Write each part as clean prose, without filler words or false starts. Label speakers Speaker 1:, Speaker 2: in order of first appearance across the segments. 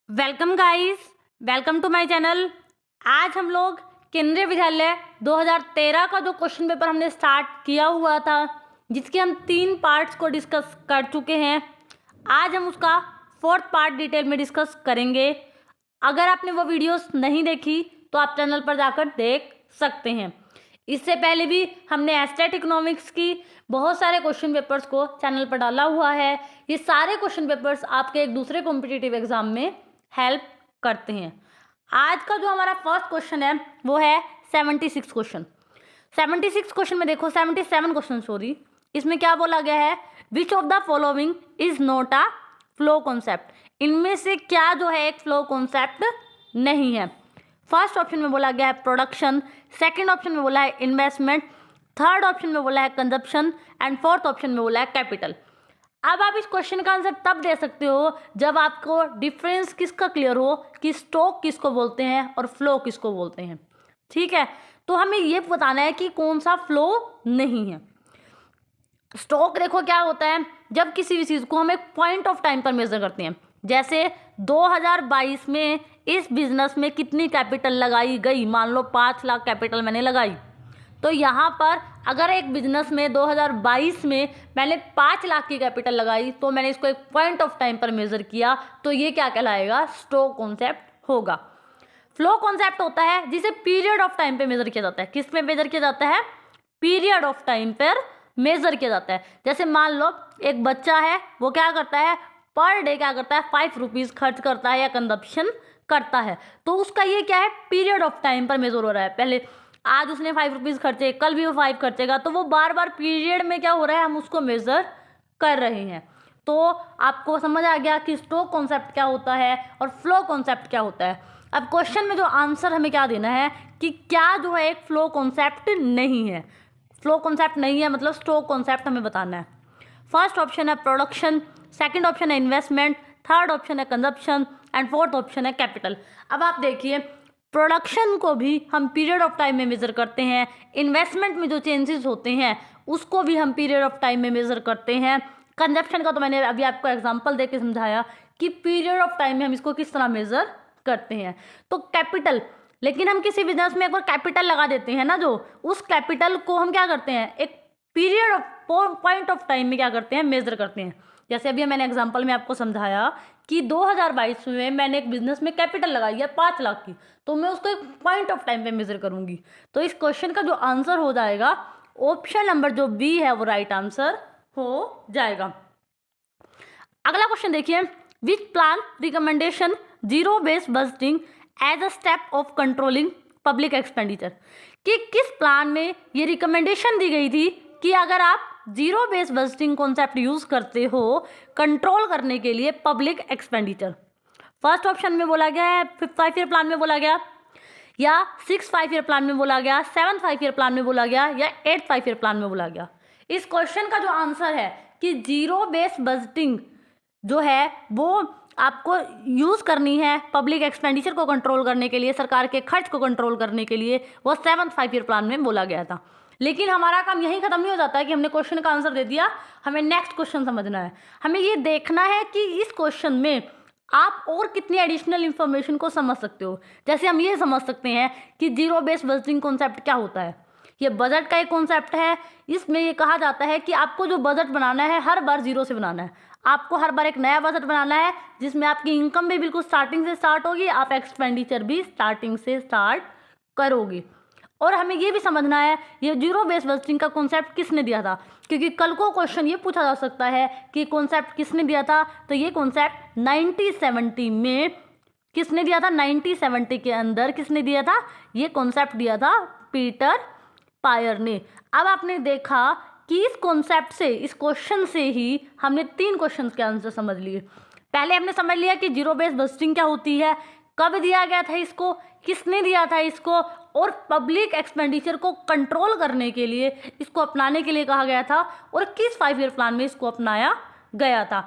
Speaker 1: Welcome guys, welcome to my channel. आज हम लोग केंद्रीय विद्यालय 2013 का जो क्वेश्चन पेपर हमने स्टार्ट किया हुआ था, जिसके हम 3 पार्ट्स को डिस्कस कर चुके हैं। आज हम उसका 4th पार्ट डिटेल में डिस्कस करेंगे। अगर आपने वो वीडियोस नहीं देखी तो आप चैनल पर जाकर देख सकते हैं। इससे पहले भी हमने एस्टेट इकोनॉमिक्स की बहुत सारे क्वेश्चन पेपर्स को चैनल पर डाला हुआ है। ये सारे क्वेश्चन पेपर्स आपके एक दूसरे कॉम्पिटिटिव एग्जाम में हेल्प करते हैं। आज का जो हमारा फर्स्ट क्वेश्चन है वो है 76 क्वेश्चन। 76 क्वेश्चन में देखो 77 क्वेश्चन सॉरी, इसमें क्या बोला गया है, which of the following is not a flow concept. इनमें से क्या जो है एक फ्लो कॉन्सेप्ट नहीं है। फर्स्ट ऑप्शन में बोला गया है प्रोडक्शन, सेकंड ऑप्शन में बोला है इन्वेस्टमेंट, थर्ड ऑप्शन में बोला है कंजप्शन एंड फोर्थ ऑप्शन में बोला है कैपिटल। अब आप इस क्वेश्चन का आंसर तब दे सकते हो जब आपको डिफरेंस किसका क्लियर हो कि स्टॉक किसको बोलते हैं और फ्लो किसको बोलते हैं। ठीक है, तो हमें ये बताना है कि कौन सा फ्लो नहीं है। स्टॉक देखो क्या होता है, जब किसी भी चीज़ को हम एक पॉइंट ऑफ टाइम पर मेजर करते हैं। जैसे 2022 में इस बिजनेस में कितनी कैपिटल लगाई गई, मान लो 5 लाख कैपिटल मैंने लगाई, तो यहाँ पर अगर एक बिजनेस में 2022 में मैंने 5 लाख की कैपिटल लगाई तो मैंने इसको एक पॉइंट ऑफ टाइम पर मेजर किया, तो ये क्या कहलाएगा, स्टॉक कॉन्सेप्ट होगा। फ्लो कॉन्सेप्ट होता है जिसे पीरियड ऑफ टाइम पे मेजर किया जाता है। किस पे मेजर किया जाता है, पीरियड ऑफ टाइम पर मेजर किया जाता है। जैसे मान लो एक बच्चा है, वो क्या करता है, पर डे क्या करता है, 5 रुपीज़ खर्च करता है या कंजप्शन करता है, तो उसका ये क्या है, पीरियड ऑफ टाइम पर मेजर हो रहा है। पहले आज उसने 5 रुपीज़ खर्चे, कल भी वो 5 खर्चेगा, तो वो बार बार पीरियड में क्या हो रहा है, हम उसको मेजर कर रहे हैं। तो आपको समझ आ गया कि स्टॉक कॉन्सेप्ट क्या होता है और फ्लो कॉन्सेप्ट क्या होता है। अब क्वेश्चन में जो आंसर हमें क्या देना है कि क्या जो है एक फ्लो कॉन्सेप्ट नहीं है। फ्लो कॉन्सेप्ट नहीं है मतलब स्टॉक कॉन्सेप्ट हमें बताना है। फर्स्ट ऑप्शन है प्रोडक्शन, सेकंड ऑप्शन है इन्वेस्टमेंट, थर्ड ऑप्शन है कंजप्शन एंड फोर्थ ऑप्शन है कैपिटल। अब आप देखिए, प्रोडक्शन को भी हम पीरियड ऑफ टाइम में मेज़र करते हैं, इन्वेस्टमेंट में जो चेंजेस होते हैं उसको भी हम पीरियड ऑफ टाइम में मेज़र करते हैं, कंजप्शन का तो मैंने अभी आपको एग्जांपल देके समझाया कि पीरियड ऑफ टाइम में हम इसको किस तरह मेज़र करते हैं। तो कैपिटल, लेकिन हम किसी बिजनेस में एक बार कैपिटल लगा देते हैं ना, जो उस कैपिटल को हम क्या करते हैं, एक period of point of time में क्या करते हैं, मेज़र करते हैं। जैसे अभी मैंने एग्जांपल में आपको समझाया कि 2022 में मैंने एक बिजनेस में कैपिटल लगाई है 5 लाख की, तो मैं उसको एक पॉइंट ऑफ टाइम पे मेजर करूंगी। तो इस क्वेश्चन का जो आंसर हो जाएगा, ऑप्शन नंबर जो बी है वो राइट आंसर हो जाएगा। अगला क्वेश्चन देखिए, which plan recommendation zero based budgeting as a step of controlling public expenditure. कि किस प्लान में ये रिकमेंडेशन दी गई थी कि अगर आप zero based budgeting concept use करते हो कंट्रोल करने के लिए पब्लिक एक्सपेंडिचर। फर्स्ट ऑप्शन में बोला गया है 5 ईयर प्लान में बोला गया, या 6 5 ईयर प्लान में बोला गया, 7 5 ईयर प्लान में बोला गया, या 8 5 ईयर प्लान में बोला गया। इस क्वेश्चन का जो आंसर है कि जीरो बेस्ड बजटिंग जो है वो आपको यूज़ करनी है पब्लिक एक्सपेंडिचर को कंट्रोल करने के लिए, सरकार के खर्च को कंट्रोल करने के लिए, वो 7th 5 ईयर प्लान में बोला गया था। लेकिन हमारा काम यहीं खत्म नहीं हो जाता है कि हमने क्वेश्चन का आंसर दे दिया, हमें नेक्स्ट क्वेश्चन समझना है। हमें ये देखना है कि इस क्वेश्चन में आप और कितनी एडिशनल इन्फॉर्मेशन को समझ सकते हो। जैसे हम ये समझ सकते हैं कि जीरो बेस्ड बजटिंग कॉन्सेप्ट क्या होता है। ये बजट का एक कॉन्सेप्ट है, इसमें ये कहा जाता है कि आपको जो बजट बनाना है हर बार जीरो से बनाना है। आपको हर बार एक नया बजट बनाना है जिसमें आपकी इनकम भी बिल्कुल स्टार्टिंग से स्टार्ट होगी, आप एक्सपेंडिचर भी स्टार्टिंग से स्टार्ट करोगे। और हमें ये भी समझना है ये जीरो बेस्ड बजटिंग का कॉन्सेप्ट किसने दिया था, क्योंकि कल को क्वेश्चन ये पूछा जा सकता है कि कॉन्सेप्ट किसने दिया था। तो ये कॉन्सेप्ट 1970 में किसने दिया था, 1970 के अंदर किसने दिया था, ये कॉन्सेप्ट दिया था पीटर पायर ने। अब आपने देखा कि इस कॉन्सेप्ट से, इस क्वेश्चन से ही हमने 3 क्वेश्चन के आंसर समझ लिए। पहले हमने समझ लिया कि जीरो बेस्ड बजटिंग क्या होती है, कब दिया गया था इसको, किसने दिया था इसको, और पब्लिक एक्सपेंडिचर को कंट्रोल करने के लिए इसको अपनाने के लिए कहा गया था, और किस 5 ईयर प्लान में इसको अपनाया गया था।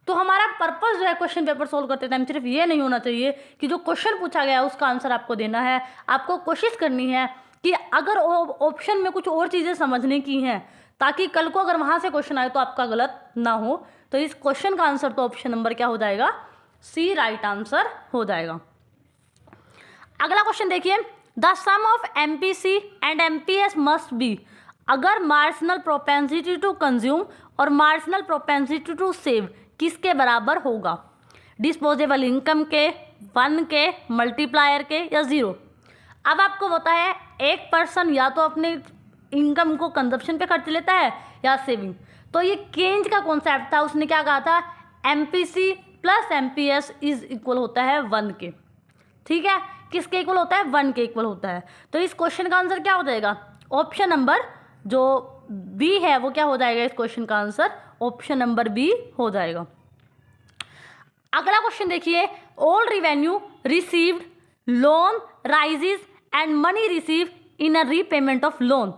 Speaker 1: तो हमारा पर्पस जो है क्वेश्चन पेपर सोल्व करते टाइम सिर्फ ये नहीं होना चाहिए कि जो क्वेश्चन पूछा गया है उसका आंसर आपको देना है। आपको कोशिश करनी है कि अगर ऑप्शन में कुछ और चीज़ें समझने की हैं, ताकि कल को अगर वहाँ से क्वेश्चन आए तो आपका गलत ना हो। तो इस क्वेश्चन का आंसर तो ऑप्शन नंबर क्या हो जाएगा, सी राइट आंसर हो जाएगा। अगला क्वेश्चन देखिए, the sum of MPC and MPS must be, अगर मार्जिनल प्रोपेंसिटी टू कंज्यूम और मार्जिनल प्रोपेंसिटी टू सेव किसके बराबर होगा? डिस्पोजेबल इनकम के, 1 के, मल्टीप्लायर के या 0। अब आपको पता है एक पर्सन या तो अपने इनकम को कंजप्शन पे खर्च लेता है या सेविंग। तो ये केन्ज का कॉन्सेप्ट था, उसने क्या कहा था, MPC plus MPS is equal होता है 1 के। ठीक है, किसके इक्वल होता है? 1 के इक्वल होता है। तो इस क्वेश्चन का आंसर क्या हो जाएगा? ऑप्शन नंबर जो बी है वो क्या हो जाएगा? इस क्वेश्चन का आंसर ऑप्शन नंबर बी हो जाएगा। अगला क्वेश्चन देखिए, all revenue received loan rises and money receive in a repayment of loan,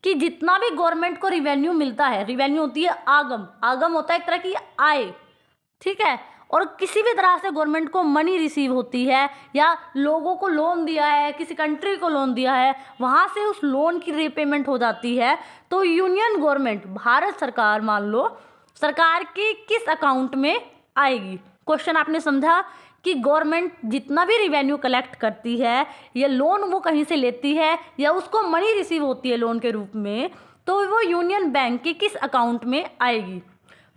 Speaker 1: कि जितना भी गवर्नमेंट को रिवेन्यू मिलता है, रिवेन्यू होती है आगम, आगम होता है एक तरह की आय, ठीक है, और किसी भी तरह से गवर्नमेंट को मनी रिसीव होती है या लोगों को लोन दिया है, किसी कंट्री को लोन दिया है, वहाँ से उस लोन की रीपेमेंट हो जाती है, तो यूनियन गवर्नमेंट, भारत सरकार मान लो, सरकार की किस अकाउंट में आएगी? क्वेश्चन आपने समझा कि गवर्नमेंट जितना भी रिवेन्यू कलेक्ट करती है या लोन वो कहीं से लेती है या उसको मनी रिसीव होती है लोन के रूप में, तो वो यूनियन बैंक के किस अकाउंट में आएगी?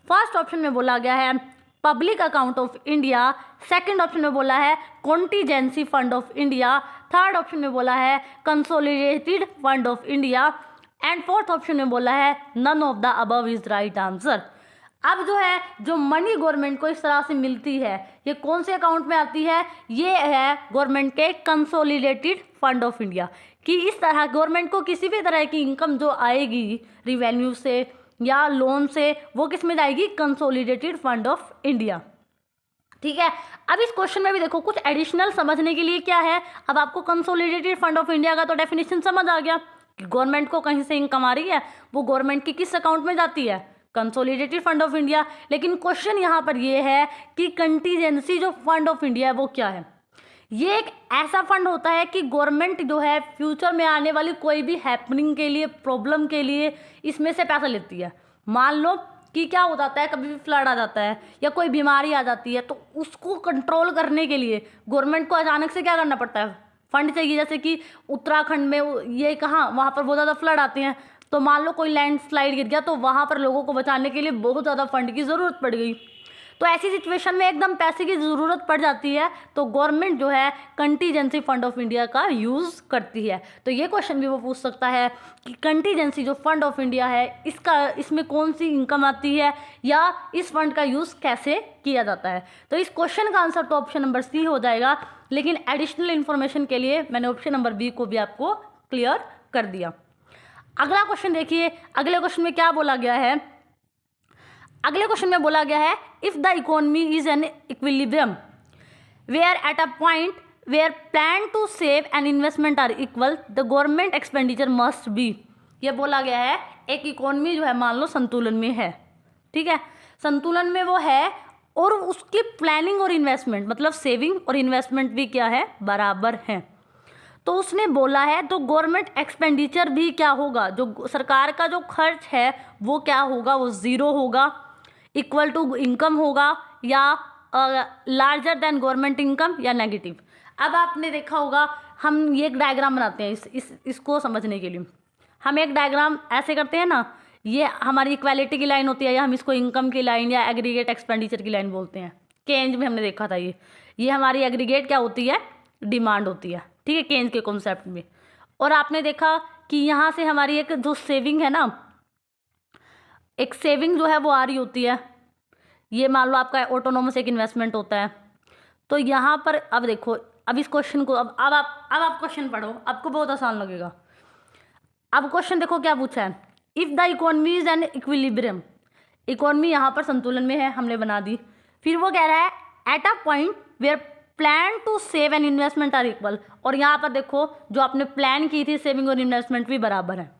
Speaker 1: फर्स्ट ऑप्शन में बोला गया है public account of India, second option में बोला है contingency fund of India, third option में बोला है consolidated fund of India, and fourth option में बोला है none of the above is right answer. अब जो है जो मनी गवर्नमेंट को इस तरह से मिलती है, ये कौन से अकाउंट में आती है? ये है गवर्नमेंट के कंसोलिडेटेड फंड ऑफ इंडिया, कि इस तरह गवर्नमेंट को किसी भी तरह की इनकम जो आएगी रिवेन्यू से या लोन से, वो किस में जाएगी? Consolidated fund of India. ठीक है, अब इस क्वेश्चन में भी देखो कुछ एडिशनल समझने के लिए क्या है। अब आपको कंसोलिडेटेड फंड ऑफ इंडिया का तो डेफिनेशन समझ आ गया कि गवर्नमेंट को कहीं से इनकम आ रही है, वो गवर्नमेंट की किस अकाउंट में जाती है? Consolidated fund of India. लेकिन क्वेश्चन यहाँ पर ये है कि कंटीजेंसी जो फंड ऑफ इंडिया है वो क्या है? ये एक ऐसा फंड होता है कि गवर्नमेंट जो है फ्यूचर में आने वाली कोई भी हैपनिंग के लिए, प्रॉब्लम के लिए इसमें से पैसा लेती है। मान लो कि क्या हो जाता है, कभी भी फ्लड आ जाता है या कोई बीमारी आ जाती है, तो उसको कंट्रोल करने के लिए गवर्नमेंट को अचानक से क्या करना पड़ता है? फंड चाहिए। जैसे कि उत्तराखंड में ये कहाँ, वहाँ पर बहुत ज़्यादा फ्लड आते हैं, तो मान लो कोई लैंडस्लाइड गिर गया, तो वहाँ पर लोगों को बचाने के लिए बहुत ज़्यादा फंड की ज़रूरत पड़ गई। तो ऐसी सिचुएशन में एकदम पैसे की ज़रूरत पड़ जाती है, तो गवर्नमेंट जो है कंटीजेंसी फंड ऑफ इंडिया का यूज़ करती है। तो ये क्वेश्चन भी वो पूछ सकता है कि कंटीजेंसी जो फंड ऑफ इंडिया है इसमें कौन सी इनकम आती है या इस फंड का यूज़ कैसे किया जाता है। तो इस क्वेश्चन का आंसर तो ऑप्शन नंबर सी हो जाएगा, लेकिन एडिशनल इन्फॉर्मेशन के लिए मैंने ऑप्शन नंबर बी को भी आपको क्लियर कर दिया। अगला क्वेश्चन देखिए, अगले क्वेश्चन में क्या बोला गया है? अगले क्वेश्चन में बोला गया है if the economy is an equilibrium where at a point where plan to save and investment are equal the government expenditure must be. ये बोला गया है एक इकोनॉमी जो है मान लो संतुलन में है, ठीक है, संतुलन में वो है और उसकी प्लानिंग और इन्वेस्टमेंट मतलब सेविंग और इन्वेस्टमेंट भी क्या है? बराबर हैं। तो उसने बोला है तो गवर्नमेंट एक्सपेंडिचर भी क्या होगा? जो सरकार का जो खर्च है वो क्या होगा? वो ज़ीरो होगा, इक्वल टू इनकम होगा, या लार्जर देन गवर्नमेंट इनकम, या नेगेटिव। अब आपने देखा होगा हम ये एक डायग्राम बनाते हैं इसको समझने के लिए। हम एक डायग्राम ऐसे करते हैं ना, ये हमारी इक्वालिटी की लाइन होती है, या हम इसको इनकम की लाइन या एग्रीगेट एक्सपेंडिचर की लाइन बोलते हैं। केंज में हमने देखा था ये हमारी एग्रीगेट क्या होती है? डिमांड होती है, ठीक है, केंज के कॉन्सेप्ट में। और आपने देखा कि यहाँ से हमारी एक जो सेविंग है ना, एक सेविंग जो है वो आ रही होती है। ये मान लो आपका ऑटोनोमस एक इन्वेस्टमेंट होता है। तो यहाँ पर अब देखो, अब इस क्वेश्चन को अब आप क्वेश्चन पढ़ो, आपको बहुत आसान लगेगा। अब क्वेश्चन देखो क्या पूछा है, if the economy is an equilibrium, economy यहाँ पर संतुलन में है, हमने बना दी। फिर वो कह रहा है at a point where plan to save and investment are equal, और यहाँ पर देखो जो आपने प्लान की थी सेविंग और इन्वेस्टमेंट भी बराबर है।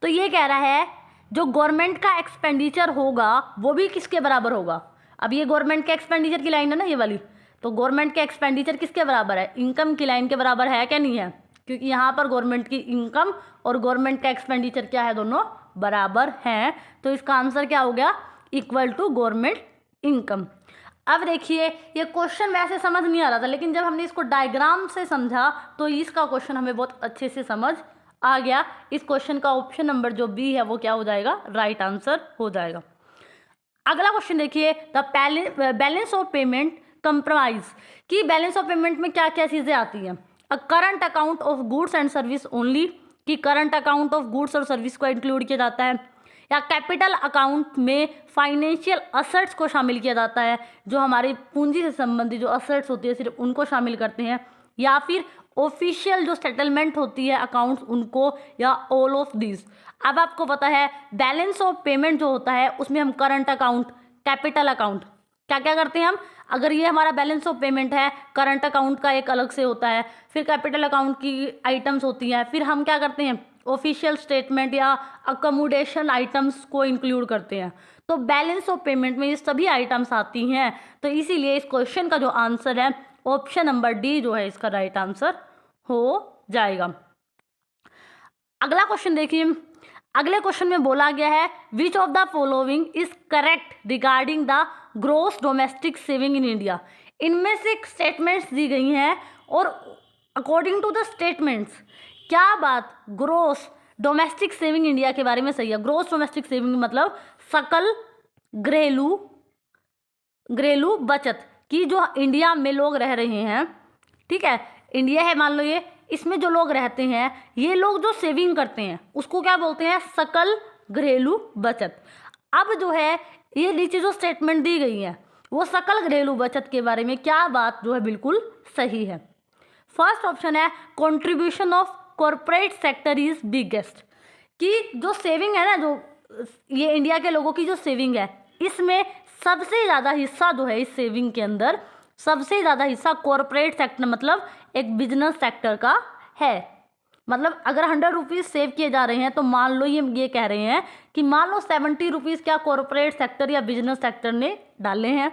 Speaker 1: तो ये कह रहा है जो गवर्नमेंट का एक्सपेंडिचर होगा वो भी किसके बराबर होगा? अब ये गवर्नमेंट के एक्सपेंडिचर की लाइन है ना ये वाली, तो गवर्नमेंट के एक्सपेंडिचर किसके बराबर है? इनकम की लाइन के बराबर है क्या नहीं है? क्योंकि यहाँ पर गवर्नमेंट की इनकम और गवर्नमेंट का एक्सपेंडिचर क्या है? दोनों बराबर हैं। तो इसका आंसर क्या हो गया? Equal to government income. अब देखिए ये क्वेश्चन वैसे समझ नहीं आ रहा था, लेकिन जब हमने इसको डायग्राम से समझा तो इसका क्वेश्चन हमें बहुत अच्छे से समझ आ गया। इस क्वेश्चन का ऑप्शन नंबर जो बी है वो क्या हो जाएगा, राइट आंसर हो जाएगा। अगला क्वेश्चन देखिए, the balance of payment comprise कि बैलेंस ऑफ पेमेंट में क्या क्या चीज़ें आती हैं। A current account of goods and service only, कि करंट अकाउंट ऑफ गुड्स और सर्विस को इंक्लूड किया जाता है, या कैपिटल अकाउंट में फाइनेंशियल असेट्स को शामिल किया जाता है, जो हमारी पूंजी से संबंधित जो असेट्स होती है सिर्फ उनको शामिल करते हैं, या फिर ऑफिशियल जो सेटलमेंट होती है अकाउंट्स उनको, या ऑल ऑफ दिस। अब आपको पता है बैलेंस ऑफ पेमेंट जो होता है उसमें हम करंट अकाउंट, कैपिटल अकाउंट, क्या क्या करते हैं हम, अगर ये हमारा बैलेंस ऑफ पेमेंट है, करंट अकाउंट का एक अलग से होता है, फिर कैपिटल अकाउंट की आइटम्स होती हैं, फिर हम क्या करते हैं ऑफिशियल स्टेटमेंट या अकोमोडेशन आइटम्स को इंक्लूड करते हैं। तो बैलेंस ऑफ पेमेंट में ये सभी आइटम्स आती हैं, तो इसीलिए इस क्वेश्चन का जो आंसर है ऑप्शन नंबर डी जो है इसका राइट आंसर हो जाएगा। अगला क्वेश्चन देखिए, अगले क्वेश्चन में बोला गया है which of the following is correct regarding the gross domestic saving in India. इनमें से स्टेटमेंट्स दी गई हैं और अकॉर्डिंग टू द स्टेटमेंट्स क्या बात ग्रोस डोमेस्टिक सेविंग इंडिया के बारे में सही है। ग्रोस डोमेस्टिक सेविंग मतलब सकल घरेलू बचत की जो इंडिया में लोग रह रहे हैं, ठीक है, इंडिया है मान लो ये, इसमें जो लोग रहते हैं ये लोग जो सेविंग करते हैं उसको क्या बोलते हैं, सकल घरेलू बचत। अब जो है ये नीचे जो स्टेटमेंट दी गई है वो सकल घरेलू बचत के बारे में क्या बात जो है बिल्कुल सही है। फर्स्ट ऑप्शन है contribution of corporate sector is biggest, कि जो सेविंग है ना, जो ये इंडिया के लोगों की जो सेविंग है इसमें सबसे ज़्यादा हिस्सा जो है, इस सेविंग के अंदर सबसे ज़्यादा हिस्सा कॉरपोरेट सेक्टर मतलब एक बिजनेस सेक्टर का है। मतलब अगर 100 रुपीज़ सेव किए जा रहे हैं तो मान लो ये कह रहे हैं कि मान लो 70 रुपीज़ क्या कॉरपोरेट सेक्टर या बिजनेस सेक्टर ने डाले हैं।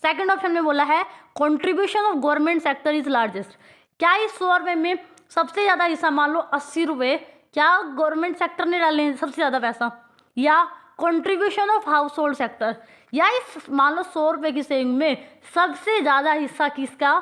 Speaker 1: सेकंड ऑप्शन में बोला है contribution of government sector is largest, क्या इस 100 रुपये में सबसे ज़्यादा हिस्सा मान लो 80 रुपये क्या गवर्नमेंट सेक्टर ने डाले हैं सबसे ज़्यादा पैसा, या contribution of house hold sector, या इस मान लो 100 रुपये की सेविंग में सबसे ज़्यादा हिस्सा किसका,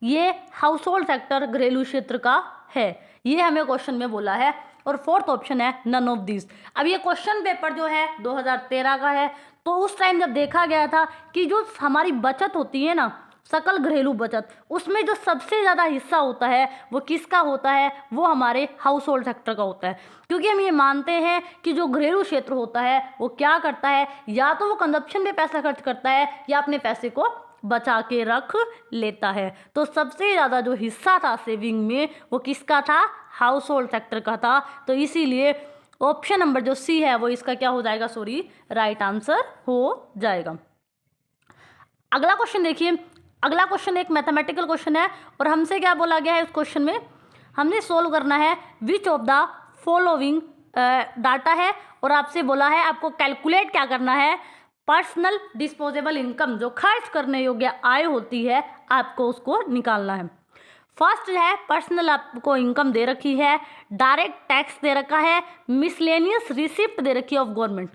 Speaker 1: ये हाउस होल्ड सेक्टर घरेलू क्षेत्र का है। ये हमें क्वेश्चन में बोला है। और फोर्थ ऑप्शन है नन ऑफ दिस। अब ये क्वेश्चन पेपर जो है 2013 का है, तो उस टाइम जब देखा गया था कि जो हमारी बचत होती है ना, सकल घरेलू बचत, उसमें जो सबसे ज़्यादा हिस्सा होता है वो किसका होता है, वो हमारे हाउस होल्ड सेक्टर का होता है। क्योंकि हम ये मानते हैं कि जो घरेलू क्षेत्र होता है वो क्या करता है, या तो वो कंजप्शन पे पैसा खर्च करता है या अपने पैसे को बचा के रख लेता है। तो सबसे ज़्यादा जो हिस्सा था सेविंग में वो किसका था, हाउस होल्ड सेक्टर का था। तो इसीलिए ऑप्शन नंबर जो सी है वो इसका क्या हो जाएगा, सॉरी, राइट आंसर हो जाएगा। अगला क्वेश्चन देखिए, अगला क्वेश्चन एक मैथमेटिकल क्वेश्चन है और हमसे क्या बोला गया है इस क्वेश्चन में, हमने सोल्व करना है which of the following data है, और आपसे बोला है आपको कैलकुलेट क्या करना है, पर्सनल डिस्पोजेबल इनकम, जो खर्च करने योग्य आय होती है आपको उसको निकालना है। फर्स्ट है पर्सनल आपको इनकम दे रखी है, डायरेक्ट टैक्स दे रखा है, मिसलेनियस रिसिप्ट दे रखी है ऑफ गवर्नमेंट।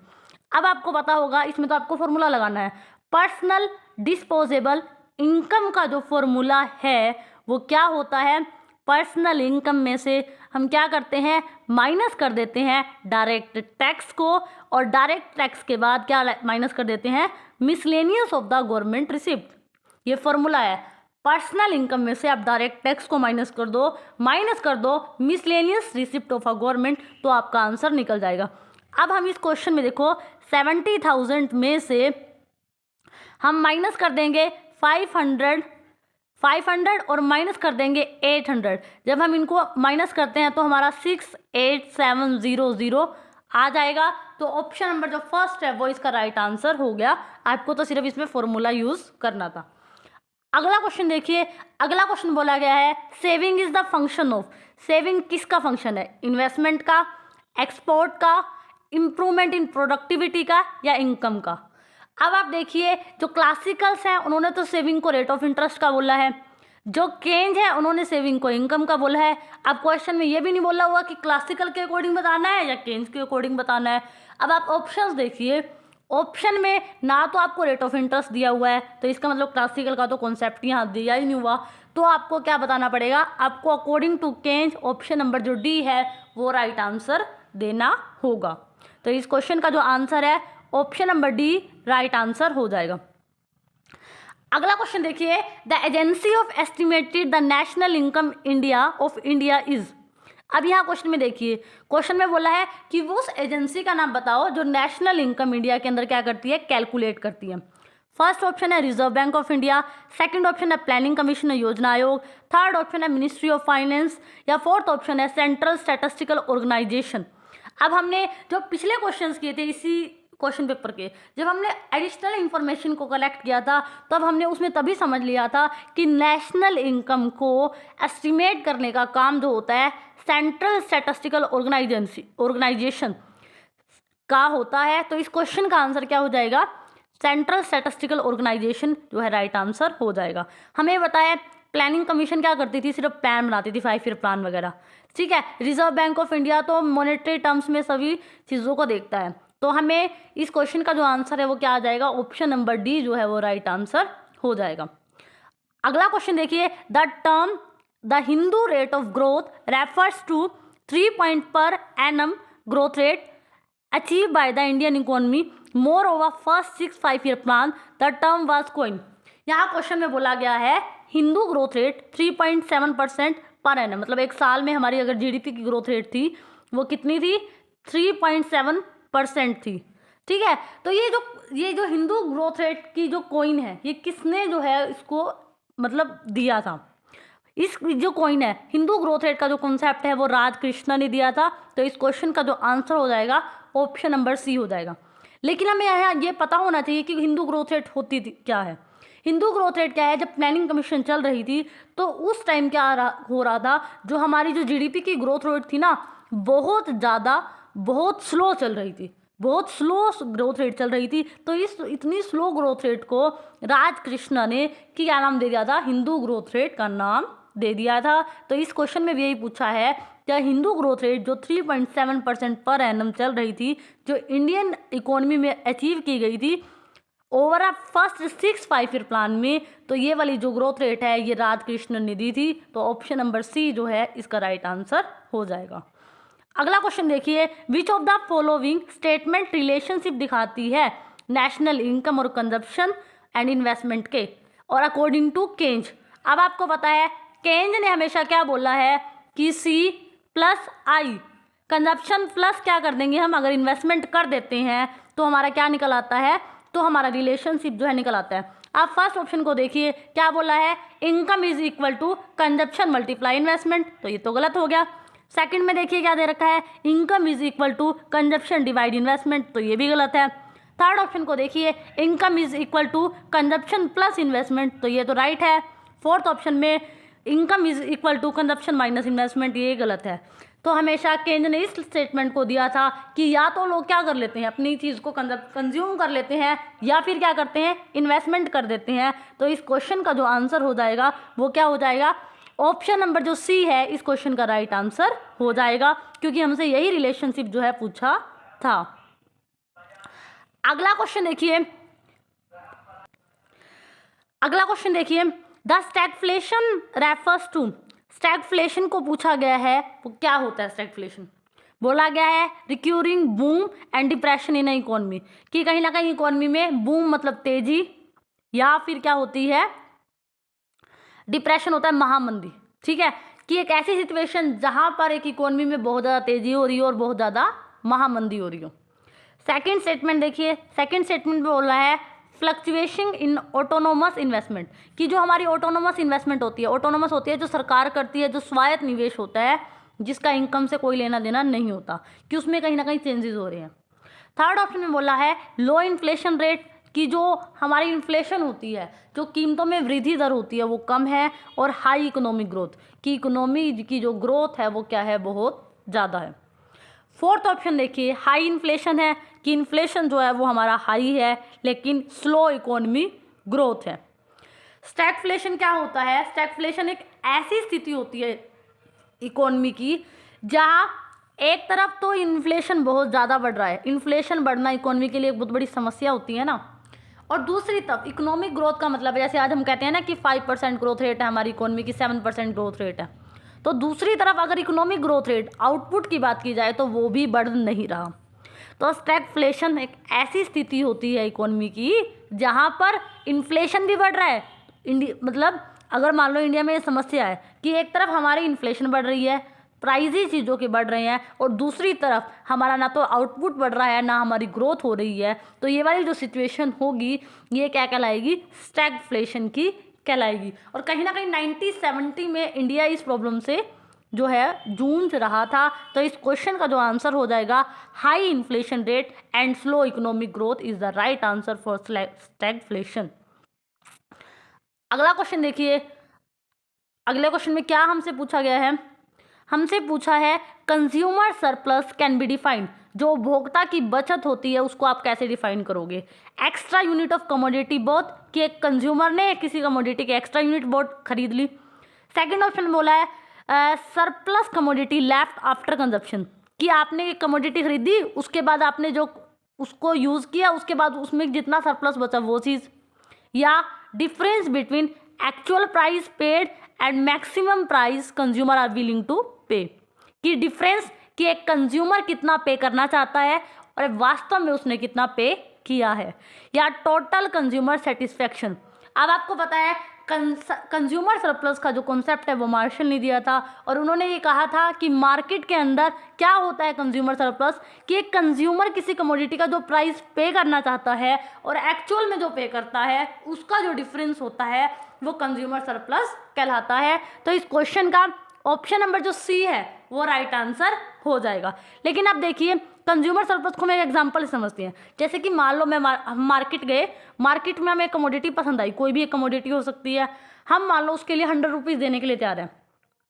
Speaker 1: अब आपको पता होगा इसमें तो आपको फॉर्मूला लगाना है। पर्सनल डिस्पोजेबल इनकम का जो फॉर्मूला है वो क्या होता है, पर्सनल इनकम में से हम क्या करते हैं, माइनस कर देते हैं डायरेक्ट टैक्स को, और डायरेक्ट टैक्स के बाद क्या माइनस कर देते हैं, miscellaneous of the government receipt. ये फॉर्मूला है, पर्सनल इनकम में से आप डायरेक्ट टैक्स को माइनस कर दो miscellaneous receipt of a government, तो आपका आंसर निकल जाएगा। अब हम इस क्वेश्चन में देखो 70,000 में से हम माइनस कर देंगे 500 और माइनस कर देंगे 800। जब हम इनको माइनस करते हैं तो हमारा 68700 आ जाएगा। तो ऑप्शन नंबर जो फर्स्ट है वो इसका राइट आंसर हो गया। आपको तो सिर्फ इसमें फॉर्मूला यूज करना था। अगला क्वेश्चन देखिए, अगला क्वेश्चन बोला गया है saving is the function of, saving किसका फंक्शन है, इन्वेस्टमेंट का, एक्सपोर्ट का, इंप्रूवमेंट इन प्रोडक्टिविटी का, या इनकम का। अब आप देखिए जो क्लासिकल्स हैं उन्होंने तो सेविंग को रेट ऑफ इंटरेस्ट का बोला है, जो केन्ज है उन्होंने सेविंग को इनकम का बोला है। अब क्वेश्चन में ये भी नहीं बोला हुआ कि क्लासिकल के अकॉर्डिंग बताना है या केन्ज के अकॉर्डिंग बताना है। अब आप ऑप्शंस देखिए, ऑप्शन में ना तो आपको रेट ऑफ इंटरेस्ट दिया हुआ है, तो इसका मतलब क्लासिकल का तो कॉन्सेप्ट यहाँ दिया ही नहीं हुआ, तो आपको क्या बताना पड़ेगा, आपको according to Keynes option number जो डी है वो राइट आंसर देना होगा। तो इस क्वेश्चन का जो आंसर है option number D right answer हो जाएगा। अगला क्वेश्चन देखिए, the agency of estimated the national income India of India is. अब यहाँ क्वेश्चन में देखिए, क्वेश्चन में बोला है कि वो उस एजेंसी का नाम बताओ जो नेशनल इनकम इंडिया के अंदर क्या करती है, कैलकुलेट करती है। फर्स्ट ऑप्शन है reserve bank of India, second option है प्लानिंग कमीशन योजना आयोग, थर्ड ऑप्शन है मिनिस्ट्री ऑफ फाइनेंस, या फोर्थ ऑप्शन है सेंट्रल स्टैटिस्टिकल ऑर्गेनाइजेशन। अब हमने जो पिछले क्वेश्चंस किए थे इसी क्वेश्चन पेपर के, जब हमने एडिशनल इंफॉर्मेशन को कलेक्ट किया था तब हमने उसमें तभी समझ लिया था कि नेशनल इनकम को एस्टिमेट करने का काम जो होता है सेंट्रल स्टैटिस्टिकल ऑर्गेनाइजेशन का होता है। तो इस क्वेश्चन का आंसर क्या हो जाएगा, सेंट्रल स्टैटिस्टिकल ऑर्गेनाइजेशन जो है राइट आंसर हो जाएगा। हमें बताया प्लानिंग कमीशन क्या करती थी, सिर्फ प्लान बनाती थी, 5 ईयर प्लान वगैरह, ठीक है। रिजर्व बैंक ऑफ इंडिया तो मॉनेटरी टर्म्स में सभी चीज़ों को देखता है। तो हमें इस क्वेश्चन का जो आंसर है वो क्या आ जाएगा, ऑप्शन नंबर डी जो है वो राइट आंसर हो जाएगा। अगला क्वेश्चन देखिए, the term the Hindu rate of growth refers to 3 point per annum growth rate achieved by the Indian economy more over first 6-5 year plan the term was coined. यहाँ question में बोला गया है Hindu growth rate 3.7% per annum, मतलब एक साल में हमारी अगर जीडीपी की ग्रोथ रेट थी वो कितनी थी, 3.7% थी, ठीक है। तो ये जो हिंदू ग्रोथ रेट की जो कॉइन है ये किसने जो है इसको मतलब दिया था, इस जो कॉइन है हिंदू ग्रोथ रेट का जो कॉन्सेप्ट है वो राजकृष्ण ने दिया था। तो इस क्वेश्चन का जो आंसर हो जाएगा ऑप्शन नंबर सी हो जाएगा। लेकिन हमें यहाँ ये पता होना चाहिए कि हिंदू ग्रोथ रेट होती थी क्या है। हिंदू ग्रोथ रेट क्या है, जब प्लानिंग कमीशन चल रही थी तो उस टाइम क्या हो रहा था, जो हमारी जो जीडीपी की ग्रोथ रेट थी ना बहुत ज़्यादा बहुत स्लो चल रही थी, बहुत स्लो ग्रोथ रेट चल रही थी। तो इस इतनी स्लो ग्रोथ रेट को राजकृष्ण ने क्या नाम दे दिया था, हिंदू ग्रोथ रेट का नाम दे दिया था। तो इस क्वेश्चन में भी यही पूछा है क्या हिंदू ग्रोथ रेट जो 3.7% पर एनम चल रही थी, जो इंडियन इकोनॉमी में अचीव की गई थी over a first 6-5 year plan में, तो ये वाली जो ग्रोथ रेट है ये राजकृष्ण ने दी थी। तो ऑप्शन नंबर सी जो है इसका राइट आंसर हो जाएगा। अगला क्वेश्चन देखिए, विच of the following statement relationship दिखाती है नेशनल इनकम और कंजप्शन एंड इन्वेस्टमेंट के और अकॉर्डिंग टू केन्ज। अब आपको पता है केन्ज ने हमेशा क्या बोला है कि सी प्लस आई, कंजप्शन प्लस क्या कर देंगे हम, अगर इन्वेस्टमेंट कर देते हैं तो हमारा क्या निकल आता है, तो हमारा रिलेशनशिप जो है निकल आता है। आप फर्स्ट ऑप्शन को देखिए क्या बोला है, income is equal to consumption multiply investment, तो ये तो गलत हो गया। सेकंड में देखिए क्या दे रखा है, income is equal to consumption divide investment, तो ये भी गलत है। थर्ड ऑप्शन को देखिए, income is equal to consumption plus investment, तो ये तो राइट है। फोर्थ ऑप्शन में income is equal to consumption minus investment, ये गलत है। तो हमेशा केंद्र ने इस स्टेटमेंट को दिया था कि या तो लोग क्या कर लेते हैं, अपनी चीज़ को कंज्यूम कर लेते हैं, या फिर क्या करते हैं, इन्वेस्टमेंट कर देते हैं। तो इस क्वेश्चन का जो आंसर हो जाएगा वो क्या हो जाएगा, ऑप्शन नंबर जो सी है इस क्वेश्चन का राइट आंसर हो जाएगा, क्योंकि हमसे यही रिलेशनशिप जो है पूछा था। अगला क्वेश्चन देखिए, the stagflation refers to, stagflation को पूछा गया है वो क्या होता है। स्टैगफ्लेशन बोला गया है recurring boom and depression in economy, कि कहीं ना कहीं इकोनॉमी में बूम मतलब तेजी, या फिर क्या होती है डिप्रेशन होता है महामंदी, ठीक है, कि एक ऐसी सिचुएशन जहां पर एक इकोनॉमी में बहुत ज़्यादा तेजी हो रही हो और बहुत ज़्यादा महामंदी हो रही हो। सेकंड स्टेटमेंट देखिए, सेकंड स्टेटमेंट में बोल रहा है फ्लक्चुएशन इन ऑटोनोमस इन्वेस्टमेंट, कि जो हमारी ऑटोनोमस इन्वेस्टमेंट होती है, ऑटोनोमस होती है जो सरकार करती है, जो स्वायत्त निवेश होता है जिसका इनकम से कोई लेना देना नहीं होता, कि उसमें कहीं ना कहीं चेंजेस हो रहे हैं। थर्ड ऑप्शन में बोला है लो इन्फ्लेशन रेट, कि जो हमारी इन्फ्लेशन होती है, जो कीमतों में वृद्धि दर होती है वो कम है, और हाई इकोनॉमिक ग्रोथ, कि इकोनॉमी की जो ग्रोथ है वो क्या है, बहुत ज़्यादा है। फोर्थ ऑप्शन देखिए हाई इन्फ्लेशन है, कि इन्फ्लेशन जो है वो हमारा हाई है लेकिन स्लो इकोनॉमी ग्रोथ है। स्टैगफ्लेशन क्या होता है, स्टैगफ्लेशन एक ऐसी स्थिति होती है इकोनॉमी की जहाँ एक तरफ तो इन्फ्लेशन बहुत ज़्यादा बढ़ रहा है, इन्फ्लेशन बढ़ना इकोनॉमी के लिए एक बहुत बड़ी समस्या होती है ना, और दूसरी तरफ इकोनॉमिक ग्रोथ का मतलब है, जैसे आज हम कहते हैं ना कि 5% ग्रोथ रेट है हमारी इकोनॉमी की, 7% ग्रोथ रेट है, तो दूसरी तरफ अगर इकोनॉमिक ग्रोथ रेट आउटपुट की बात की जाए तो वो भी बढ़ नहीं रहा। तो स्टैगफ्लेशन एक ऐसी स्थिति होती है इकोनॉमी की जहाँ पर इन्फ्लेशन भी बढ़ रहा है, मतलब अगर मान लो इंडिया में ये समस्या है कि एक तरफ हमारी इन्फ्लेशन बढ़ रही है, प्राइजेज चीज़ों के बढ़ रहे हैं, और दूसरी तरफ हमारा ना तो आउटपुट बढ़ रहा है ना हमारी ग्रोथ हो रही है, तो ये वाली जो सिचुएशन होगी ये क्या कहलाएगी, स्टैगफ्लेशन की कहलाएगी। और कहीं ना कहीं 1970 में इंडिया इस प्रॉब्लम से जो है जूझ रहा था। तो इस क्वेश्चन का जो आंसर हो जाएगा high inflation rate and slow economic growth is the right answer for stagflation. अगला क्वेश्चन देखिए, अगले क्वेश्चन में क्या हमसे पूछा गया है, हमसे पूछा है consumer surplus can be defined, जो उपभोक्ता की बचत होती है उसको आप कैसे डिफाइन करोगे। Extra unit of commodity both, कि एक कंज्यूमर ने किसी कमोडिटी के एक्स्ट्रा यूनिट बोथ खरीद ली। सेकंड ऑप्शन बोला है surplus commodity left after consumption, कि आपने एक कमोडिटी खरीदी उसके बाद आपने जो उसको यूज़ किया उसके बाद उसमें जितना सरप्लस बचा वो चीज़। या difference between actual price paid and maximum price consumer are willing to pay, कि डिफरेंस कि एक कंज्यूमर कितना पे करना चाहता है और वास्तव में उसने कितना पे किया है। या टोटल कंज्यूमर सेटिस्फेक्शन। अब आपको पता है कंज्यूमर सरप्लस का जो कॉन्सेप्ट है वो मार्शल ने दिया था, और उन्होंने ये कहा था कि मार्केट के अंदर क्या होता है कंज्यूमर सरप्लस, कि एक कंज्यूमर किसी कमोडिटी का जो प्राइस पे करना चाहता है और एक्चुअल में जो पे करता है उसका जो डिफरेंस होता है वो कंज्यूमर सरप्लस कहलाता है। तो इस क्वेश्चन का ऑप्शन नंबर जो सी है वो राइट आंसर हो जाएगा। लेकिन अब देखिए कंज्यूमर सरप्लस को हम एक एग्जांपल समझते हैं, जैसे कि मान लो हम मार्केट गए, मार्केट में हमें कमोडिटी पसंद आई, कोई भी एक कमोडिटी हो सकती है, हम मान लो उसके लिए 100 रुपीज़ देने के लिए तैयार हैं।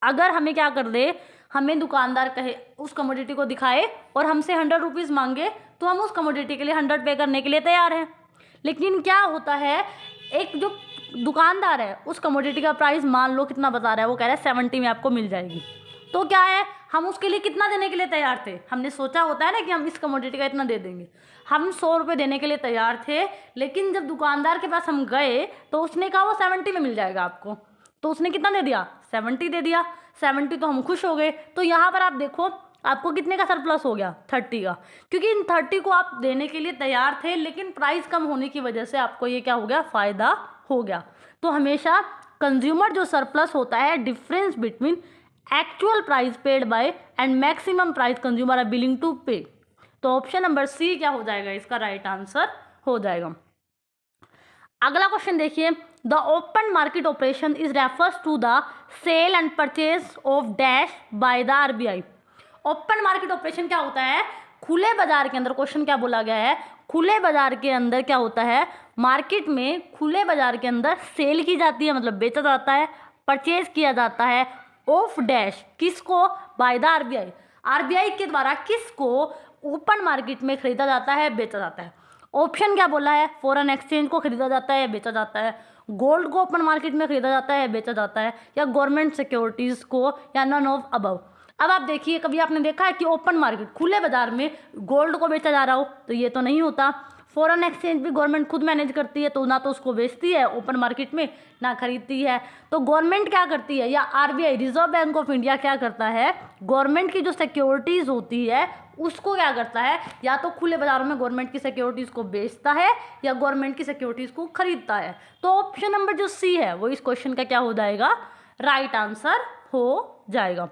Speaker 1: अगर हमें क्या कर दे, हमें दुकानदार कहे उस कमोडिटी को दिखाए और हमसे 100 रुपीज़ मांगे, तो हम उस कमोडिटी के लिए 100 पे करने के लिए तैयार हैं। लेकिन क्या होता है, एक जो दुकानदार है उस कमोडिटी का प्राइस मान लो कितना बता रहा है, वो कह रहा है 70 में आपको मिल जाएगी, तो क्या है हम उसके लिए कितना देने के लिए तैयार थे, हमने सोचा होता है ना कि हम इस कमोडिटी का इतना दे देंगे, हम 100 रुपये देने के लिए तैयार थे। लेकिन जब दुकानदार के पास हम गए तो उसने कहा वो 70 में मिल जाएगा आपको, तो उसने कितना दे दिया, 70 दे दिया। 70 तो हम खुश हो गए। तो यहाँ पर आप देखो आपको कितने का सरप्लस हो गया, 30 का, क्योंकि इन 30 को आप देने के लिए तैयार थे, लेकिन प्राइस कम होने की वजह से आपको ये क्या हो गया, फ़ायदा हो गया। तो हमेशा कंज्यूमर जो सरप्लस होता है difference between actual price paid by and maximum price consumer are willing to pay. तो ऑप्शन नंबर सी क्या हो जाएगा, इसका राइट आंसर हो जाएगा। अगला क्वेश्चन देखिए, the open market operation is refers to the sale and purchase of dash by the RBI. Open market operation क्या होता है, खुले बाजार के अंदर, क्वेश्चन क्या बोला गया है, खुले बाजार के अंदर क्या होता है, मार्केट में खुले बाजार के अंदर सेल की जाती है, मतलब बेचा जाता है, परचेज किया जाता है, ऑफ डैश किसको, बाय द आरबीआई, आरबीआई के द्वारा किसको ओपन मार्केट में खरीदा जाता है, बेचा जाता है। ऑप्शन क्या बोला है, फॉरेन एक्सचेंज को खरीदा जाता है, बेचा जाता है, गोल्ड को ओपन मार्केट में खरीदा जाता है, बेचा जाता है, या गवर्नमेंट सिक्योरिटीज़ को, या नन ऑफ अबव। अब आप देखिए कभी आपने देखा है कि ओपन मार्केट खुले बाजार में गोल्ड को बेचा जा रहा हो, तो ये तो नहीं होता। फॉरेन एक्सचेंज भी गवर्नमेंट खुद मैनेज करती है, तो ना तो उसको बेचती है ओपन मार्केट में ना खरीदती है। तो गवर्नमेंट क्या करती है, या RBI reserve bank of India क्या करता है, गवर्नमेंट की जो सिक्योरिटीज़ होती है उसको क्या करता है, या तो खुले बाजारों में गवर्नमेंट की सिक्योरिटीज़ को बेचता है या गवर्नमेंट की सिक्योरिटीज़ को खरीदता है। तो ऑप्शन नंबर जो सी है वो इस क्वेश्चन का क्या हो जाएगा, राइट आंसर हो जाएगा।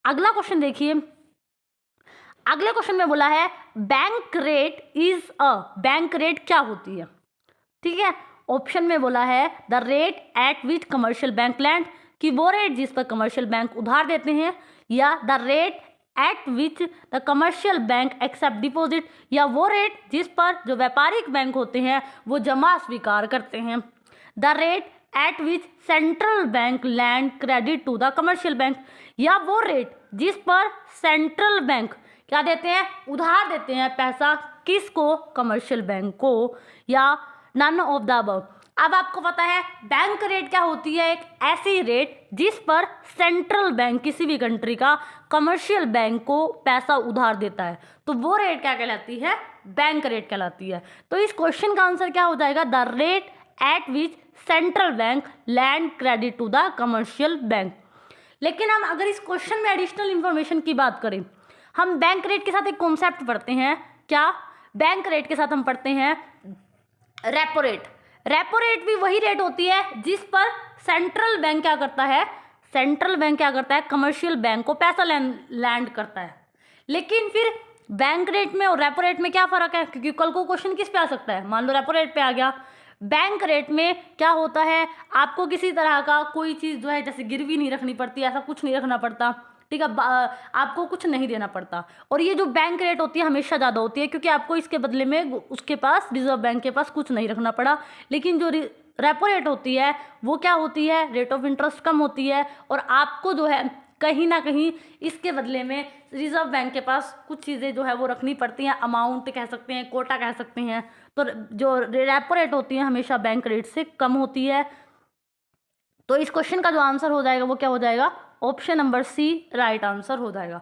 Speaker 1: अगला क्वेश्चन देखिए, अगले क्वेश्चन में बोला है bank rate is a, bank rate क्या होती है, ठीक है। ऑप्शन में बोला है the rate at which commercial bank land, कि वो रेट जिस पर कमर्शियल बैंक उधार देते हैं, या the rate at which the commercial bank accept deposit, या वो रेट जिस पर जो व्यापारिक बैंक होते हैं वो जमा स्वीकार करते हैं। The rate at which central bank lend credit to the commercial bank, या वो रेट जिस पर सेंट्रल बैंक क्या देते हैं, उधार देते हैं पैसा, किसको, कमर्शियल बैंक को, या नन ऑफ द अबव। अब आपको पता है बैंक रेट क्या होती है, एक ऐसी रेट जिस पर सेंट्रल बैंक किसी भी कंट्री का कमर्शियल बैंक को पैसा उधार देता है, तो वो रेट क्या कहलाती है, बैंक रेट कहलाती है। तो इस क्वेश्चन का आंसर क्या हो जाएगा, the rate at which central bank lend credit to the commercial bank. लेकिन हम अगर इस क्वेश्चन में एडिशनल इंफॉर्मेशन की बात करें, हम बैंक रेट के साथ एक कॉन्सेप्ट पढ़ते हैं, क्या, बैंक रेट के साथ हम पढ़ते हैं रेपो रेट। रेपो रेट भी वही रेट होती है जिस पर सेंट्रल बैंक क्या करता है, सेंट्रल बैंक क्या करता है, कमर्शियल बैंक को पैसा लैंड करता है। लेकिन फिर बैंक रेट में और रेपो रेट में क्या फ़र्क है, क्योंकि कल को क्वेश्चन किस पे आ सकता है, मान लो रेपो रेट पे आ गया। बैंक रेट में क्या होता है, आपको किसी तरह का कोई चीज़ जो है जैसे गिरवी नहीं रखनी पड़ती, ऐसा कुछ नहीं रखना पड़ता, ठीक है, आपको कुछ नहीं देना पड़ता। और ये जो बैंक रेट होती है हमेशा ज़्यादा होती है, क्योंकि आपको इसके बदले में उसके पास, रिजर्व बैंक के पास कुछ नहीं रखना पड़ा। लेकिन जो रेपो रेट होती है वो क्या होती है, रेट ऑफ इंटरेस्ट कम होती है, और आपको जो है कहीं ना कहीं इसके बदले में रिजर्व बैंक के पास कुछ चीज़ें जो है वो रखनी पड़ती हैं, अमाउंट कह सकते हैं, कोटा कह सकते हैं। तो जो रेपो रेट होती है हमेशा बैंक रेट से कम होती है। तो इस क्वेश्चन का जो आंसर हो जाएगा वो क्या हो जाएगा, option number C right answer हो जाएगा।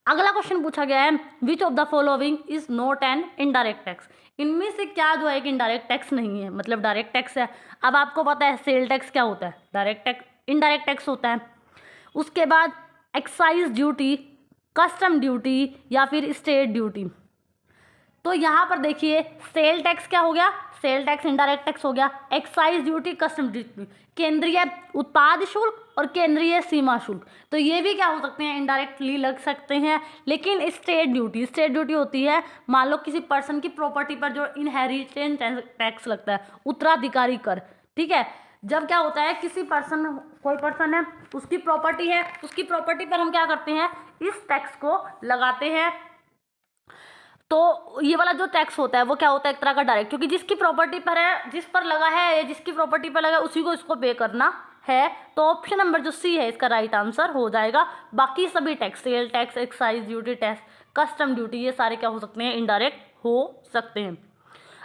Speaker 1: अगला क्वेश्चन पूछा गया है, which of the following is not an indirect tax. इनमें से क्या जो है एक इनडायरेक्ट टैक्स नहीं है, मतलब डायरेक्ट टैक्स है। अब आपको पता है सेल टैक्स क्या होता है, डायरेक्ट टैक्स, इनडायरेक्ट टैक्स होता है। उसके बाद एक्साइज ड्यूटी, कस्टम ड्यूटी या फिर स्टेट ड्यूटी। तो यहाँ पर देखिए सेल टैक्स क्या हो गया, सेल टैक्स इनडायरेक्ट टैक्स हो गया। एक्साइज ड्यूटी, कस्टम ड्यूटी केंद्रीय उत्पाद शुल्क और केंद्रीय सीमा शुल्क, तो ये भी क्या हो सकते हैं, इनडायरेक्टली लग सकते हैं। लेकिन स्टेट ड्यूटी, स्टेट ड्यूटी होती है मान लो किसी पर्सन की प्रॉपर्टी पर जो इनहेरिटेंस टैक्स लगता है, उत्तराधिकारी कर, ठीक है। जब क्या होता है किसी पर्सन, कोई पर्सन है, उसकी प्रॉपर्टी है, उसकी प्रॉपर्टी पर हम क्या करते हैं, इस टैक्स को लगाते हैं। तो ये वाला जो टैक्स होता है वो क्या होता है, एक तरह का डायरेक्ट, क्योंकि जिसकी प्रॉपर्टी पर है, जिस पर लगा है या जिसकी प्रॉपर्टी पर लगा है उसी को इसको पे करना है। तो ऑप्शन नंबर जो सी है इसका राइट आंसर हो जाएगा। बाकी सभी tax, sale tax, excise duty, tax, custom duty, ये सारे क्या हो सकते हैं, इनडायरेक्ट हो सकते हैं।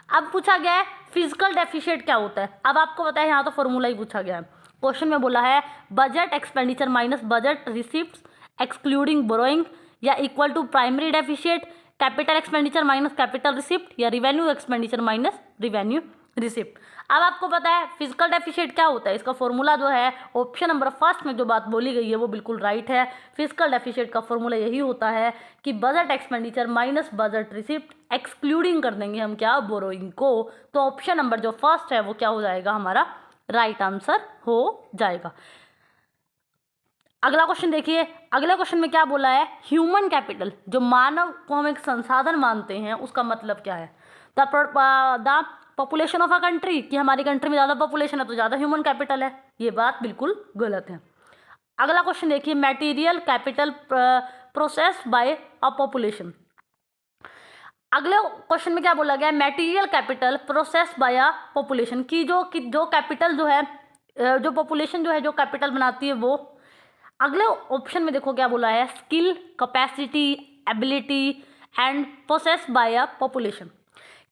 Speaker 1: अब पूछा गया है फिजिकल डेफिशिएट क्या होता है। अब आपको पता है यहाँ तो फॉर्मूला ही पूछा गया है। क्वेश्चन में बोला है budget expenditure minus budget receipt excluding borrowing या equal to primary deficit, capital expenditure minus capital receipt या revenue expenditure minus revenue receipt. अब आपको पता है फिजिकल डेफिशिएट क्या होता है, इसका फॉर्मूला जो है ऑप्शन नंबर फर्स्ट में जो बात बोली गई है वो बिल्कुल राइट है। फिजिकल डेफिशिएट का फॉर्मूला यही होता है कि budget expenditure minus budget receipt, excluding कर देंगे हम क्या, बोरोइंग को। तो ऑप्शन नंबर जो फर्स्ट है वो क्या हो जाएगा, हमारा राइट आंसर हो जाएगा। अगला क्वेश्चन देखिए, अगले क्वेश्चन में क्या बोला है, ह्यूमन कैपिटल, जो मानव को हम एक संसाधन मानते हैं, उसका मतलब क्या है। The population of a country, कि हमारी कंट्री में ज़्यादा पॉपुलेशन है तो ज़्यादा ह्यूमन कैपिटल है, ये बात बिल्कुल गलत है। अगला क्वेश्चन देखिए, material capital process by a population. अगले क्वेश्चन में क्या बोला गया, material capital process by a population, की जो कैपिटल जो है, जो पॉपुलेशन जो है जो कैपिटल बनाती है वो। अगले ऑप्शन में देखो क्या बोला है, skill, capacity, ability and process by a population.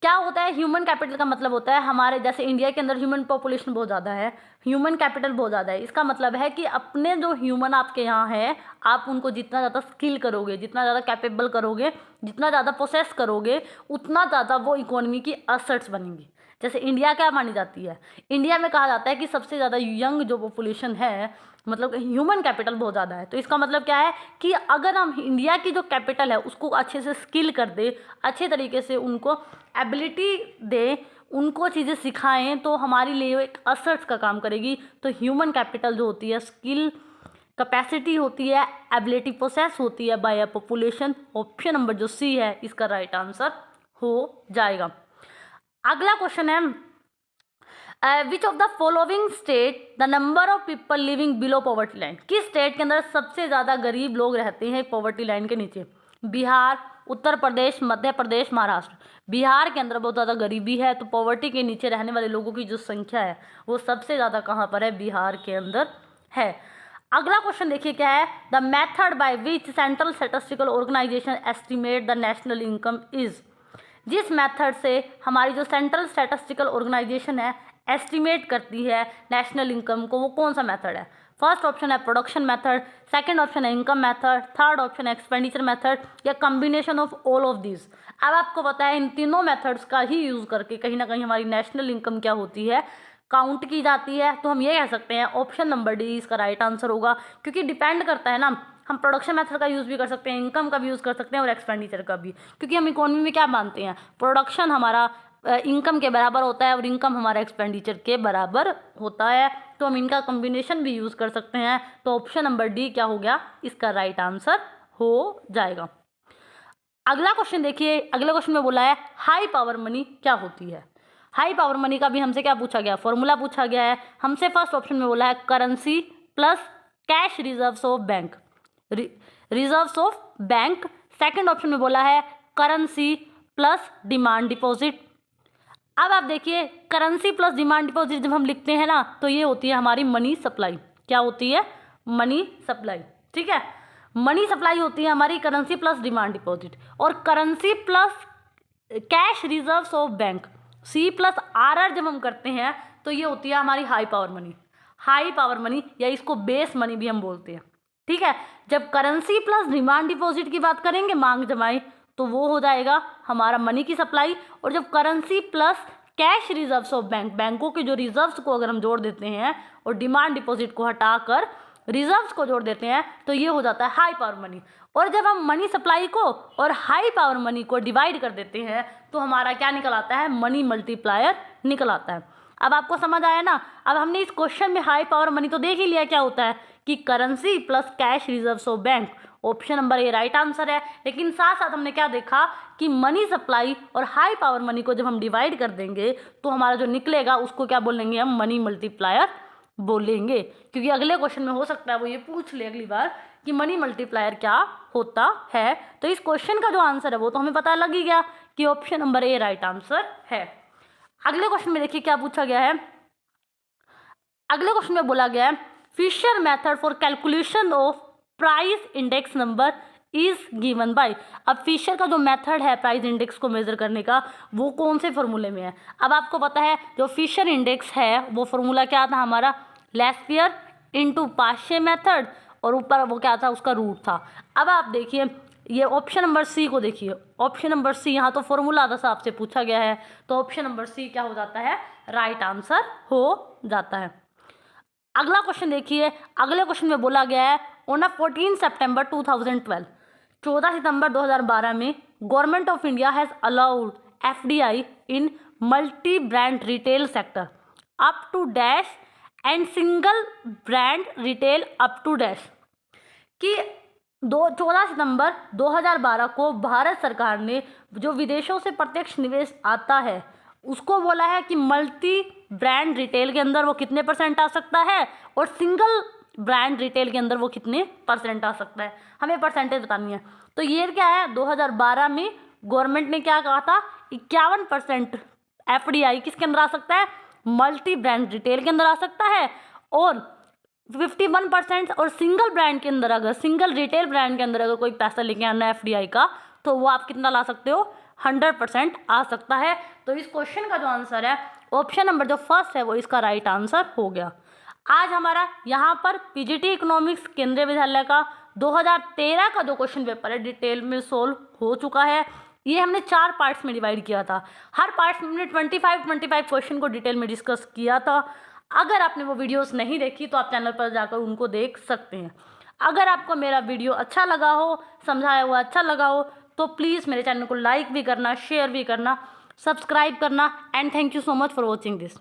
Speaker 1: क्या होता है, ह्यूमन कैपिटल का मतलब होता है हमारे जैसे इंडिया के अंदर ह्यूमन पॉपुलेशन बहुत ज़्यादा है, ह्यूमन कैपिटल बहुत ज़्यादा है। इसका मतलब है कि अपने जो ह्यूमन आपके यहाँ है, आप उनको जितना ज़्यादा स्किल करोगे, जितना ज़्यादा कैपेबल करोगे, जितना ज़्यादा प्रोसेस करोगे, उतना ज़्यादा वो इकोनॉमी की असेट्स बनेंगी। जैसे इंडिया क्या मानी जाती है, इंडिया में कहा जाता है कि सबसे ज़्यादा यंग जो पॉपुलेशन है, मतलब ह्यूमन कैपिटल बहुत ज़्यादा है। तो इसका मतलब क्या है कि अगर हम इंडिया की जो कैपिटल है उसको अच्छे से स्किल कर दे, अच्छे तरीके से उनको एबिलिटी दे, उनको चीज़ें सिखाएं, तो हमारे लिए एक असर्ट्स का काम करेगी। तो ह्यूमन कैपिटल जो होती है, स्किल, कैपेसिटी होती है, एबिलिटी प्रोसेस होती है बाय पॉपुलेशन। ऑप्शन नंबर जो सी है इसका राइट आंसर हो जाएगा। अगला क्वेश्चन है, which of the following state the number of people living below poverty line. किस स्टेट के अंदर सबसे ज़्यादा गरीब लोग रहते हैं पॉवर्टी लाइन के नीचे। बिहार, उत्तर प्रदेश, मध्य प्रदेश, महाराष्ट्र। बिहार के अंदर बहुत ज़्यादा गरीबी है, तो पॉवर्टी के नीचे रहने वाले लोगों की जो संख्या है वो सबसे ज़्यादा कहाँ पर है, बिहार के अंदर है। अगला क्वेश्चन देखिए क्या है, the method by which central statistical organisation estimate the national income is. जिस मेथड से हमारी जो सेंट्रल स्टैटिस्टिकल ऑर्गेनाइजेशन है एस्टिमेट करती है नेशनल इनकम को, वो कौन सा मेथड है? फर्स्ट ऑप्शन है प्रोडक्शन मेथड, सेकंड ऑप्शन है इनकम मेथड, थर्ड ऑप्शन है एक्सपेंडिचर मेथड, या combination of all of this. अब आपको पता है इन तीनों मेथड्स का ही यूज़ करके कहीं ना कहीं हमारी नेशनल इनकम क्या होती है, काउंट की जाती है। तो हम ये कह सकते हैं ऑप्शन नंबर डी इसका राइट आंसर होगा, क्योंकि डिपेंड करता है ना, हम प्रोडक्शन मेथड का यूज़ भी कर सकते हैं, इनकम का भी यूज़ कर सकते हैं और एक्सपेंडिचर का भी, क्योंकि हम इकोनॉमी में क्या मानते हैं, प्रोडक्शन हमारा इनकम के बराबर होता है और इनकम हमारा एक्सपेंडिचर के बराबर होता है। तो हम इनका कॉम्बिनेशन भी यूज़ कर सकते हैं। तो ऑप्शन नंबर डी क्या हो गया, इसका राइट आंसर हो जाएगा। अगला क्वेश्चन देखिए, अगले क्वेश्चन में बोला है हाई पावर मनी क्या होती है। हाई पावर मनी का भी हमसे क्या पूछा गया, फॉर्मूला पूछा गया है हमसे। फर्स्ट ऑप्शन में बोला है currency plus cash reserves of bank, reserves of bank. Second option में बोला है करेंसी प्लस डिमांड डिपॉजिट। अब आप देखिए करेंसी प्लस डिमांड डिपॉजिट जब हम लिखते हैं ना, तो ये होती है हमारी मनी सप्लाई। क्या होती है, मनी सप्लाई, ठीक है। मनी सप्लाई होती है हमारी करेंसी प्लस डिमांड डिपॉजिट। और currency plus cash reserves of bank, C plus R R जब हम करते हैं तो ये होती है हमारी high power money. High power money या इसको बेस मनी भी हम बोलते हैं, ठीक है। जब करेंसी प्लस डिमांड डिपॉजिट की बात करेंगे, मांग जमाई, तो वो हो जाएगा हमारा मनी की सप्लाई। और जब currency plus cash reserves of bank, बैंकों के जो रिजर्व्स को अगर हम जोड़ देते हैं और डिमांड डिपॉजिट को हटाकर रिजर्व्स को जोड़ देते हैं, तो ये हो जाता है हाई पावर मनी। और जब हम मनी सप्लाई को और हाई पावर मनी को डिवाइड कर देते हैं तो हमारा क्या निकल आता है, मनी मल्टीप्लायर निकल आता है। अब आपको समझ आया ना। अब हमने इस क्वेश्चन में हाई पावर मनी तो देख ही लिया क्या होता है, कि currency plus cash reserves of bank, option number A right answer है। लेकिन साथ साथ हमने क्या देखा कि मनी सप्लाई और हाई पावर मनी को जब हम डिवाइड कर देंगे तो हमारा जो निकलेगा उसको क्या बोलेंगे, हम मनी मल्टीप्लायर बोलेंगे। क्योंकि अगले क्वेश्चन में हो सकता है वो ये पूछ ले अगली बार कि मनी मल्टीप्लायर क्या होता है। तो इस क्वेश्चन का जो आंसर है वो तो हमें पता लग ही गया कि option number A right answer है। अगले क्वेश्चन में देखिए क्या पूछा गया है। अगले क्वेश्चन में बोला गया है Fisher method for calculation of price index number is given by. अब फिशर का जो मेथड है प्राइस इंडेक्स को मेजर करने का, वो कौन से फॉर्मूले में है। अब आपको पता है जो फिशर इंडेक्स है वो फॉर्मूला क्या था हमारा, लेस्पियर इनटू पाशे मेथड, और ऊपर वो क्या था, उसका रूट था। अब आप देखिए ये ऑप्शन नंबर सी को देखिए, ऑप्शन नंबर सी, यहाँ तो फॉर्मूला हिसाब से पूछा गया है, तो ऑप्शन नंबर सी क्या हो जाता है, राइट आंसर हो जाता है। अगला क्वेश्चन देखिए, अगले क्वेश्चन में बोला गया है ऑन 14 सितंबर 2012, 14 सितंबर 2012 में government of India has allowed FDI in multi brand retail sector up to dash and single brand retail up to dash, कि 14 सितंबर 2012 को भारत सरकार ने जो विदेशों से प्रत्यक्ष निवेश आता है उसको बोला है कि मल्टी ब्रांड रिटेल के अंदर वो कितने % आ सकता है और सिंगल ब्रांड रिटेल के अंदर वो कितने % आ सकता है, हमें परसेंटेज बतानी है। तो ये क्या है, 2012 में गवर्नमेंट ने क्या कहा था, 51% FDI किसके अंदर आ सकता है, मल्टी ब्रांड रिटेल के अंदर आ सकता है, और 51% और सिंगल ब्रांड के अंदर, अगर सिंगल रिटेल ब्रांड के अंदर अगर कोई पैसा लेके आना है FDI का, तो वो आप कितना ला सकते हो, 100% आ सकता है। तो इस क्वेश्चन का जो आंसर है ऑप्शन नंबर जो फर्स्ट है वो इसका राइट आंसर हो गया। आज हमारा यहाँ पर PGT इकोनॉमिक्स केंद्रीय विद्यालय का 2013 का जो क्वेश्चन पेपर है डिटेल में सोल्व हो चुका है। ये हमने 4 पार्ट्स में डिवाइड किया था, हर पार्ट्स में हमने 25 क्वेश्चन को डिटेल में डिस्कस किया था। अगर आपने वो वीडियोस नहीं देखी तो आप चैनल पर जाकर उनको देख सकते हैं। अगर आपको मेरा वीडियो अच्छा लगा हो, समझाया हुआ अच्छा लगा हो, तो प्लीज़ मेरे चैनल को लाइक भी करना, शेयर भी करना, सब्सक्राइब करना, and thank you so much for watching this.